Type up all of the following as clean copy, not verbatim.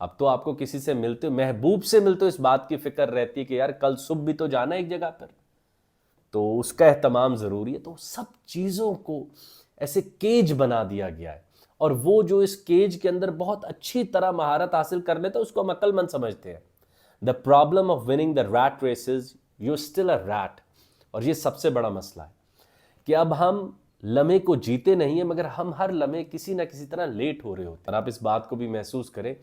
اب تو آپ کو کسی سے ملتے ہو, محبوب سے ملتے ہو, اس بات کی فکر رہتی ہے کہ یار کل صبح بھی تو جانا ہے ایک جگہ پر, تو اس کا اہتمام ضروری ہے. تو سب چیزوں کو ایسے کیج بنا دیا گیا ہے, اور وہ جو اس کیج کے اندر بہت اچھی طرح مہارت حاصل کر لیتا ہے اس کو ہم عقل مند سمجھتے ہیں. The problem of winning the rat race is you still a rat. اور یہ سب سے بڑا مسئلہ ہے کہ اب ہم لمحے کو جیتے نہیں ہیں, مگر ہم ہر لمحے کسی نہ کسی طرح لیٹ ہو رہے ہوتے ہیں. اور آپ اس بات کو بھی محسوس کریں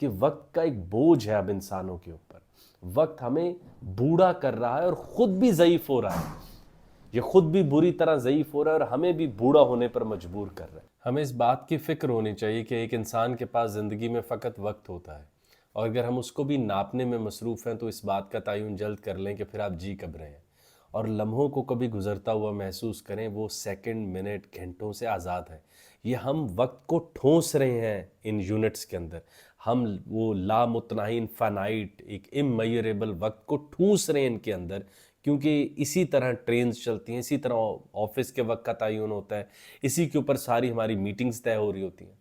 کہ وقت کا ایک بوجھ ہے اب انسانوں کے اوپر. وقت ہمیں بوڑھا کر رہا ہے اور خود بھی ضعیف ہو رہا ہے. یہ خود بھی بری طرح ضعیف ہو رہا ہے اور ہمیں بھی بوڑھا ہونے پر مجبور کر رہا ہے. ہمیں اس بات کی فکر ہونی چاہیے کہ ایک انسان کے پاس زندگی میں فقط وقت ہوتا ہے, اور اگر ہم اس کو بھی ناپنے میں مصروف ہیں تو اس بات کا تعین جلد کر لیں کہ پھر آپ جی کب رہے ہیں. اور لمحوں کو کبھی گزرتا ہوا محسوس کریں, وہ سیکنڈ, منٹ, گھنٹوں سے آزاد ہیں. یہ ہم وقت کو ٹھونس رہے ہیں ان یونٹس کے اندر. ہم وہ لامتناہی فانائٹ ایک اممیریبل وقت کو ٹھونس رہے ہیں ان کے اندر, کیونکہ اسی طرح ٹرینز چلتی ہیں, اسی طرح آفس کے وقت کا تعین ہوتا ہے, اسی کے اوپر ساری ہماری میٹنگز طے ہو رہی ہوتی ہیں.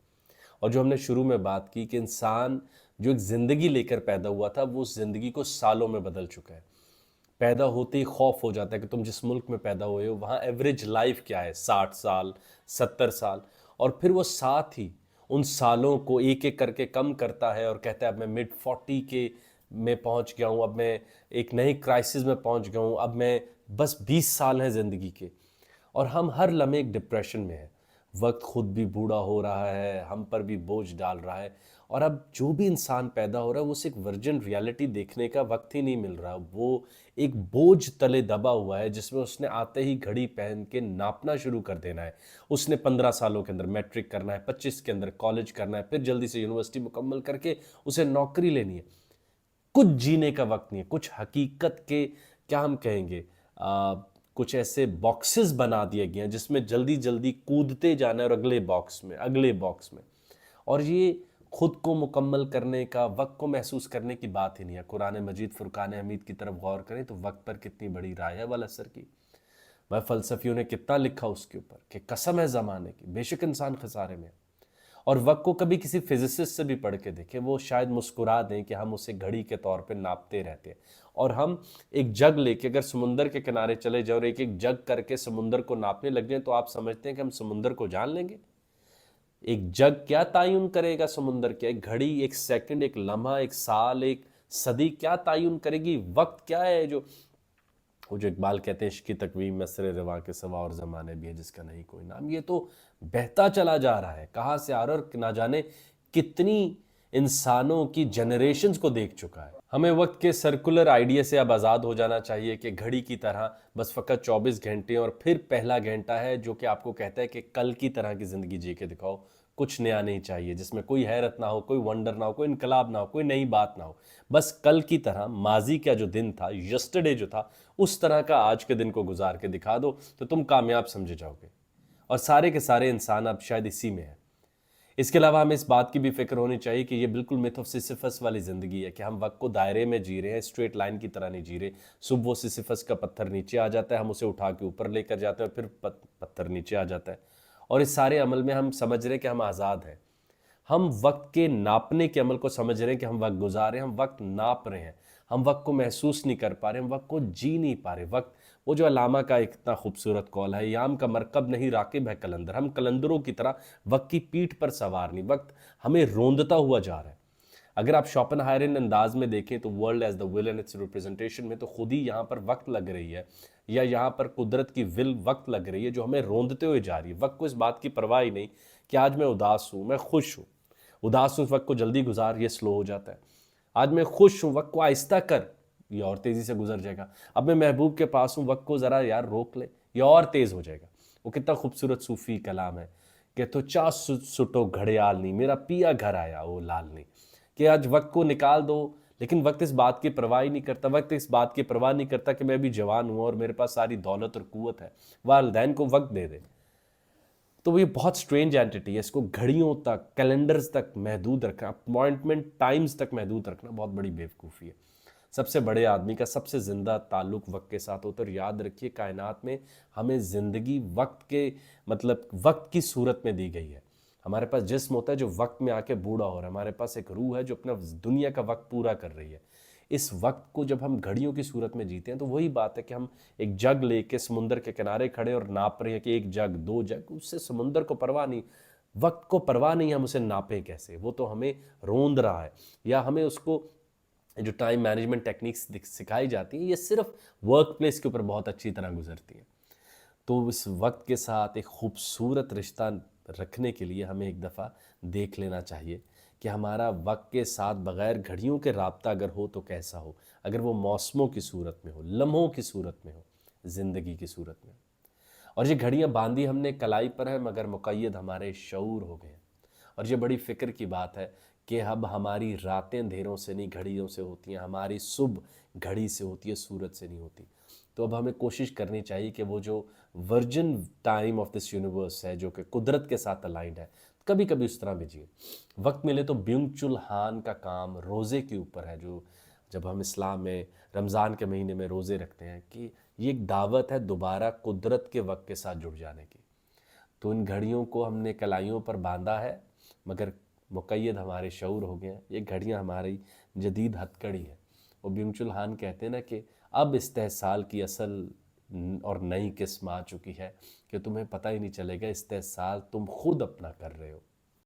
اور جو ہم نے شروع میں بات کی کہ انسان جو ایک زندگی لے کر پیدا ہوا تھا وہ اس زندگی کو سالوں میں بدل چکا ہے. پیدا ہوتے ہی خوف ہو جاتا ہے کہ تم جس ملک میں پیدا ہوئے ہو وہاں ایوریج لائف کیا ہے, 60 سال, 70 سال, اور پھر وہ ساتھ ہی ان سالوں کو ایک ایک کر کے کم کرتا ہے اور کہتا ہے اب میں mid 40 کے میں پہنچ گیا ہوں, اب میں ایک نئی کرائسس میں پہنچ گیا ہوں, اب میں بس 20 سال ہیں زندگی کے. اور ہم ہر لمحے ایک ڈپریشن میں ہیں. وقت خود بھی بوڑھا ہو رہا ہے, ہم پر بھی بوجھ ڈال رہا ہے, اور اب جو بھی انسان پیدا ہو رہا ہے وہ اسے ایک ورجن ریالٹی دیکھنے کا وقت ہی نہیں مل رہا. وہ ایک بوجھ تلے دبا ہوا ہے جس میں اس نے آتے ہی گھڑی پہن کے ناپنا شروع کر دینا ہے. اس نے 15 سالوں کے اندر میٹرک کرنا ہے, 25 کے اندر کالج کرنا ہے, پھر جلدی سے یونیورسٹی مکمل کر کے اسے نوکری لینی ہے. کچھ جینے کا وقت نہیں ہے, کچھ حقیقت کے کیا ہم کہیں گے کچھ ایسے باکسز بنا دیے گئے ہیں جس میں جلدی جلدی کودتے جانا ہے, اور اگلے باکس میں, اگلے باکس میں. اور یہ خود کو مکمل کرنے کا, وقت کو محسوس کرنے کی بات ہی نہیں ہے. قرآن مجید فرقان حمید کی طرف غور کریں تو وقت پر کتنی بڑی رائے والاثر کی. وہ فلسفیوں نے کتنا لکھا اس کے اوپر کہ قسم ہے زمانے کی, بے شک انسان خسارے میں. اور وقت کو کبھی کسی فزسسٹ سے بھی پڑھ کے دیکھیں, وہ شاید مسکرا دیں کہ ہم اسے گھڑی کے طور پہ ناپتے رہتے ہیں. اور ہم ایک جگ لے کے اگر سمندر کے کنارے چلے جائیں اور ایک ایک جگ کر کے سمندر کو ناپنے لگ جائیں تو آپ سمجھتے ہیں کہ ہم سمندر کو جان لیں گے؟ ایک جگ کیا تعین کرے گا سمندر کیا؟ ایک گھڑی, ایک سیکنڈ, ایک لمحہ, ایک سال, ایک صدی کیا تعین کرے گی؟ وقت کیا ہے جو وہ جو اقبال کہتے ہیں عشق کی تقویم مصر رواں کے سوا اور زمانے بھی ہے جس کا نہیں کوئی نام. یہ تو بہتا چلا جا رہا ہے, کہاں سے آ رہا ہے اور نہ جانے کتنی انسانوں کی جنریشنز کو دیکھ چکا ہے. ہمیں وقت کے سرکولر آئیڈیا سے اب آزاد ہو جانا چاہیے کہ گھڑی کی طرح بس فقط 24 گھنٹے اور پھر پہلا گھنٹہ ہے جو کہ آپ کو کہتا ہے کہ کل کی طرح کی زندگی جی کے دکھاؤ. کچھ نیا نہیں چاہیے جس میں کوئی حیرت نہ ہو, کوئی ونڈر نہ ہو, کوئی انقلاب نہ ہو, کوئی نئی بات نہ ہو. بس کل کی طرح ماضی کا جو دن تھا, یسٹرڈے جو تھا, اس طرح کا آج کے دن کو گزار کے دکھا دو تو تم کامیاب سمجھے جاؤ گے. اور سارے کے سارے انسان اب شاید اسی میں ہیں. اس کے علاوہ ہمیں اس بات کی بھی فکر ہونی چاہیے کہ یہ بالکل میتھ آف سیسیفس والی زندگی ہے کہ ہم وقت کو دائرے میں جی رہے ہیں, اسٹریٹ لائن کی طرح نہیں جی رہے. صبح وہ سیسیفس کا پتھر نیچے آ جاتا ہے, ہم اسے اٹھا کے اوپر لے کر جاتے ہیں, اور پھر پتھر نیچے آ جاتا ہے. اور اس سارے عمل میں ہم سمجھ رہے ہیں کہ ہم آزاد ہیں. ہم وقت کے ناپنے کے عمل کو سمجھ رہے ہیں کہ ہم وقت گزار رہے ہیں, ہم وقت ناپ رہے ہیں, ہم وقت کو محسوس نہیں کر پا رہے, ہم وقت کو جی نہیں پا رہے. وقت وہ جو علامہ کا ایک اتنا خوبصورت قول ہے, یام کا مرکب نہیں راکب ہے کلندر. ہم کلندروں کی طرح وقت کی پیٹھ پر سوار نہیں, وقت ہمیں روندتا ہوا جا رہا ہے. اگر آپ شوپن ہائرن انداز میں دیکھیں تو world as the will and its representation میں تو خود ہی یہاں پر وقت لگ رہی ہے, یا یہاں پر قدرت کی ول وقت لگ رہی ہے جو ہمیں روندتے ہوئے جا رہی ہے. وقت کو اس بات کی پرواہ ہی نہیں کہ آج میں اداس ہوں, میں خوش ہوں. اداس ہوں, وقت کو جلدی گزار, یہ سلو ہو جاتا ہے. آج میں خوش ہوں, وقت کو آہستہ کر, یہ اور تیزی سے گزر جائے گا. اب میں محبوب کے پاس ہوں, وقت کو ذرا یار روک لے, یہ اور تیز ہو جائے گا. وہ کتنا خوبصورت صوفی کلام ہے کہ تو چا سٹو گھڑیال نہیں, میرا پیا گھر آیا وہ لال نہیں. کہ آج وقت کو نکال دو, لیکن وقت اس بات کی پرواہ ہی نہیں کرتا. وقت اس بات کی پرواہ نہیں کرتا کہ میں بھی جوان ہوں اور میرے پاس ساری دولت اور قوت ہے. والدین کو وقت دے دے. تو یہ بہت سٹرینج اینٹیٹی ہے. اس کو گھڑیوں تک, کیلنڈرز تک محدود رکھنا, اپوائنٹمنٹ ٹائمز تک محدود رکھنا بہت بڑی بیوقوفی ہے. سب سے بڑے آدمی کا سب سے زندہ تعلق وقت کے ساتھ ہوتا ہے. اور یاد رکھیے کائنات میں ہمیں زندگی وقت کے وقت کی صورت میں دی گئی ہے. ہمارے پاس جسم ہوتا ہے جو وقت میں آ کے بوڑھا ہو رہا ہے، ہمارے پاس ایک روح ہے جو اپنا دنیا کا وقت پورا کر رہی ہے۔ اس وقت کو جب ہم گھڑیوں کی صورت میں جیتے ہیں تو وہی بات ہے کہ ہم ایک جگ لے کے سمندر کے کنارے کھڑے اور ناپ رہے ہیں کہ ایک جگ 2 جگ، اس سے سمندر کو پرواہ نہیں، وقت کو پرواہ نہیں، ہم اسے ناپیں کیسے؟ وہ تو ہمیں روند رہا ہے۔ یا ہمیں اس کو جو ٹائم مینجمنٹ ٹیکنیکس سکھائی جاتی ہیں، یہ صرف ورک پلیس کے اوپر بہت اچھی طرح گزرتی ہیں۔ تو اس وقت کے ساتھ ایک خوبصورت رشتہ رکھنے کے لیے ہمیں ایک دفعہ دیکھ لینا چاہیے کہ ہمارا وقت کے ساتھ بغیر گھڑیوں کے رابطہ اگر ہو تو کیسا ہو، اگر وہ موسموں کی صورت میں ہو، لمحوں کی صورت میں ہو، زندگی کی صورت میں ہو۔ اور یہ گھڑیاں باندھی ہم نے کلائی پر ہے، مگر مقید ہمارے شعور ہو گئے ہیں۔ اور یہ بڑی فکر کی بات ہے کہ اب ہماری راتیں اندھیروں سے نہیں گھڑیوں سے ہوتی ہیں، ہماری صبح گھڑی سے ہوتی ہے، سورج سے نہیں ہوتی۔ تو اب ہمیں کوشش کرنی چاہیے کہ وہ جو virgin time of this universe ہے، جو کہ قدرت کے ساتھ الائنڈ ہے، کبھی کبھی اس طرح بھی جئیں۔ وقت ملے تو بیونگ چل ہان کا کام روزے کے اوپر ہے، جو جب ہم اسلام میں رمضان کے مہینے میں روزے رکھتے ہیں، کہ یہ ایک دعوت ہے دوبارہ قدرت کے وقت کے ساتھ جڑ جانے کی۔ تو ان گھڑیوں کو ہم نے کلائیوں پر باندھا ہے، مگر مقید ہمارے شعور ہو گئے ہیں۔ یہ گھڑیاں ہماری جدید ہتھ کڑی ہیں۔ وہ بیونگ چل ہان کہتے ہیں نا کہ اب استحصال کی اصل اور نئی قسم آ چکی ہے کہ تمہیں پتہ ہی نہیں چلے گا، استحصال تم خود اپنا کر رہے ہو۔